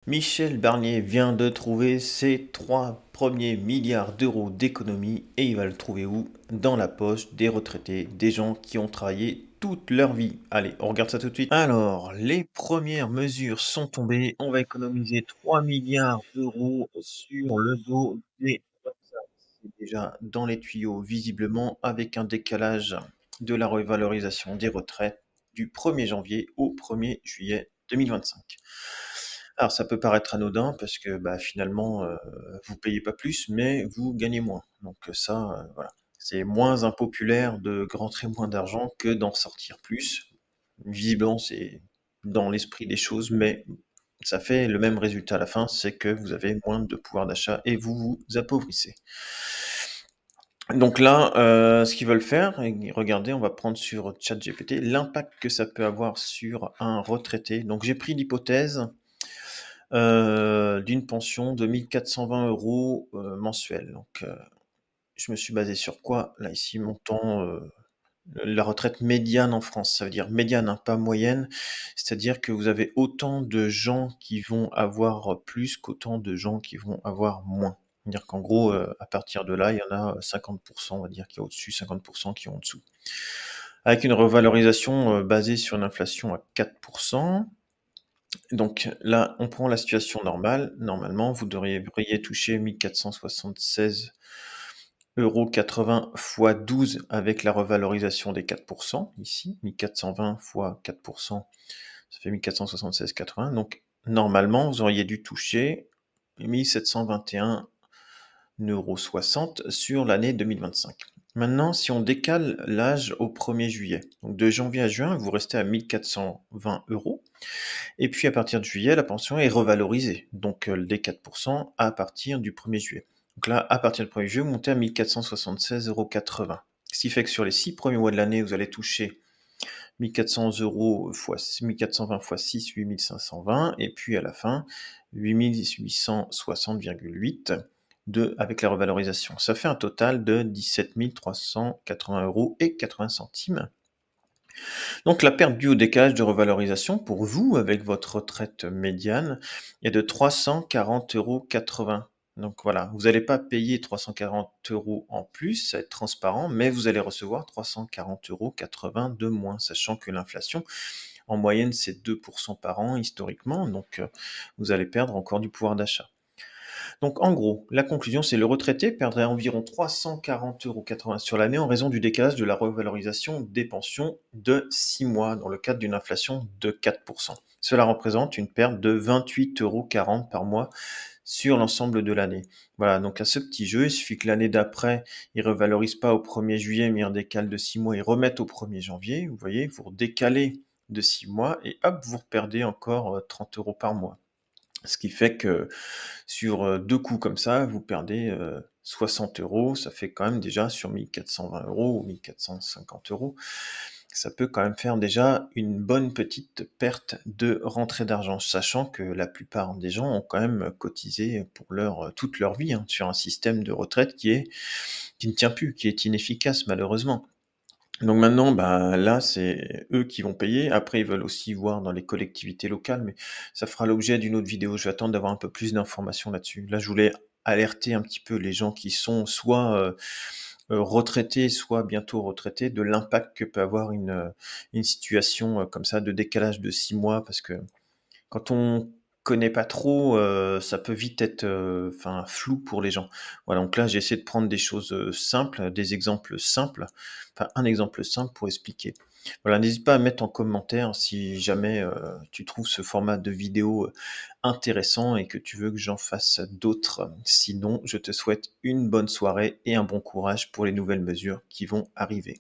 Michel Barnier vient de trouver ses 3 premiers milliards d'euros d'économie et il va le trouver où? Dans la poche des retraités, des gens qui ont travaillé toute leur vie. Allez, on regarde ça tout de suite. Alors, les premières mesures sont tombées. On va économiser 3 milliards d'euros sur le dos des retraités. C'est déjà dans les tuyaux, visiblement, avec un décalage de la revalorisation des retraites du 1er janvier au 1er juillet 2025. Alors ça peut paraître anodin parce que, bah, finalement, vous payez pas plus, mais vous gagnez moins. Donc ça, voilà. C'est moins impopulaire de rentrer moins d'argent que d'en sortir plus. Visiblement, c'est dans l'esprit des choses, mais ça fait le même résultat à la fin, c'est que vous avez moins de pouvoir d'achat et vous vous appauvrissez. Donc là, ce qu'ils veulent faire et regardez, on va prendre sur ChatGPT l'impact que ça peut avoir sur un retraité. Donc j'ai pris l'hypothèse d'une pension de 1 420 € mensuels. Donc, je me suis basé sur quoi? Là, ici, montant, la retraite médiane en France. Ça veut dire médiane, hein, pas moyenne. C'est-à-dire que vous avez autant de gens qui vont avoir plus qu'autant de gens qui vont avoir moins. C'est-à-dire qu'en gros, à partir de là, il y en a 50 on va dire, qui est au-dessus, 50 qui est en dessous. Avec une revalorisation, basée sur une inflation à 4. Donc là, on prend la situation normale. Normalement, vous devriez toucher 1 476,80 € fois 12 avec la revalorisation des 4 ici. 1 420 fois 4 ça fait 1 476,80. Donc normalement, vous auriez dû toucher 1 721,60 € sur l'année 2025. Maintenant, si on décale l'âge au 1er juillet, donc de janvier à juin, vous restez à 1 420 € et puis à partir de juillet, la pension est revalorisée, donc des 4 à partir du 1er juillet. Donc là, à partir du 1er juillet, vous montez à 1 476,80 €. Ce qui fait que sur les 6 premiers mois de l'année, vous allez toucher 1 400 € fois 1 420 fois 6, 8 520, et puis à la fin, 8 860,8 avec la revalorisation. Ça fait un total de 17 380,80 €. Donc la perte due au décalage de revalorisation pour vous, avec votre retraite médiane, est de 340,80 €. Donc voilà, vous n'allez pas payer 340 € en plus, ça va être transparent, mais vous allez recevoir 340,80 € de moins, sachant que l'inflation, en moyenne, c'est 2 par an historiquement, donc vous allez perdre encore du pouvoir d'achat. Donc en gros, la conclusion, c'est le retraité perdrait environ 340,80 € sur l'année en raison du décalage de la revalorisation des pensions de 6 mois dans le cadre d'une inflation de 4. Cela représente une perte de 28,40 € par mois sur l'ensemble de l'année. Voilà, donc à ce petit jeu, il suffit que l'année d'après, ils ne revalorisent pas au 1er juillet, mais ils décalent de 6 mois, ils remettent au 1er janvier. Vous voyez, vous redécalez de 6 mois et hop, vous reperdez encore 30 € par mois. Ce qui fait que sur, 2 coups comme ça, vous perdez, 60 €, ça fait quand même déjà sur 1 420 € ou 1 450 €, ça peut quand même faire déjà une bonne petite perte de rentrée d'argent. Sachant que la plupart des gens ont quand même cotisé pour toute leur vie, hein, sur un système de retraite qui ne tient plus, qui est inefficace malheureusement. Donc maintenant, bah, là, c'est eux qui vont payer. Après, ils veulent aussi voir dans les collectivités locales, mais ça fera l'objet d'une autre vidéo. Je vais attendre d'avoir un peu plus d'informations là-dessus. Là, je voulais alerter un petit peu les gens qui sont soit, retraités, soit bientôt retraités, de l'impact que peut avoir une situation, comme ça de décalage de 6 mois. Parce que quand on connaît pas trop, ça peut vite être, enfin flou pour les gens. Voilà, donc là, j'ai essayé de prendre des choses, simples, des exemples simples, enfin un exemple simple pour expliquer. Voilà, n'hésite pas à mettre en commentaire si jamais, tu trouves ce format de vidéo, intéressant et que tu veux que j'en fasse d'autres. Sinon, je te souhaite une bonne soirée et un bon courage pour les nouvelles mesures qui vont arriver.